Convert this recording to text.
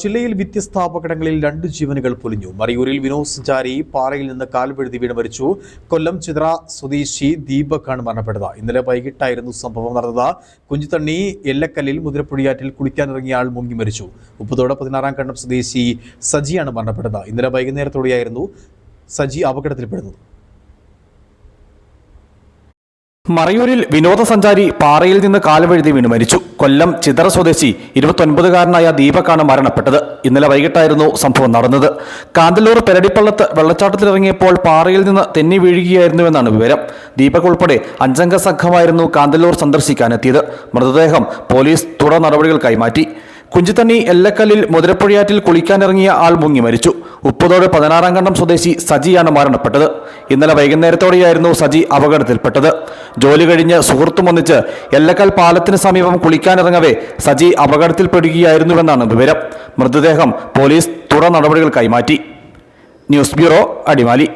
ജില്ലയിൽ വ്യത്യസ്ത അപകടങ്ങളിൽ 2 ജീവനുകൾ പൊലിഞ്ഞു. മറയൂരിൽ വിനോദസഞ്ചാരി പാറയിൽ നിന്ന് കാൽവഴുതി വീണ് മരിച്ചു. കൊല്ലം ചിത്ര സ്വദേശി ദീപക്കാണ് മരണപ്പെട്ടത്. ഇന്നലെ വൈകിട്ടായിരുന്നു സംഭവം നടന്നത്. കുഞ്ചിത്തണ്ണി എല്ലക്കല്ലിൽ മുതിരപ്പുഴയാറ്റിൽ കുളിക്കാനിറങ്ങിയ ആൾ മുങ്ങി മരിച്ചു. ഉപ്പുതോട് 16 കണ്ടം സ്വദേശി സജിയാണ് മരണപ്പെട്ടത്. ഇന്നലെ വൈകുന്നേരത്തോടെയായിരുന്നു സജി അപകടത്തിൽപ്പെടുന്നത്. മറയൂരിൽ വിനോദസഞ്ചാരി പാറയിൽ നിന്ന് കാലുവഴുതി വീണ് മരിച്ചു. കൊല്ലം ചിതറ സ്വദേശി 29-കാരനായ ദീപക്കാണ് മരണപ്പെട്ടത്. ഇന്നലെ വൈകിട്ടായിരുന്നു സംഭവം നടന്നത്. കാന്തല്ലൂർ പെരടിപ്പള്ളത്ത് വെള്ളച്ചാട്ടത്തിലിറങ്ങിയപ്പോൾ പാറയിൽ നിന്ന് തെന്നി വീഴുകയായിരുന്നുവെന്നാണ് വിവരം. ദീപക് ഉൾപ്പെടെ 5-അംഗ സംഘമായിരുന്നു കാന്തല്ലൂർ സന്ദർശിക്കാനെത്തിയത്. മൃതദേഹം പോലീസ് തുടർ നടപടികൾക്കായി മാറ്റി. കുഞ്ചിത്തണ്ണി എല്ലക്കല്ലിൽ മുതിരപ്പുഴയാറ്റിൽ കുളിക്കാനിറങ്ങിയ ആൾ മുങ്ങി മരിച്ചു. ഉപ്പുതോട് 16 കണ്ടം സ്വദേശി സജിയാണ് മരണപ്പെട്ടത്. ഇന്നലെ വൈകുന്നേരത്തോടെയായിരുന്നു സജി അപകടത്തിൽപ്പെട്ടത്. ജോലി കഴിഞ്ഞ് സുഹൃത്തുമൊന്നിച്ച് എല്ലക്കൽ പാലത്തിന് സമീപം കുളിക്കാനിറങ്ങവേ സജി അപകടത്തിൽപ്പെടുകയായിരുന്നുവെന്നാണ് വിവരം. മൃതദേഹം പോലീസ് തുടർ നടപടികൾക്കായി മാറ്റി. News bureau, Adimali.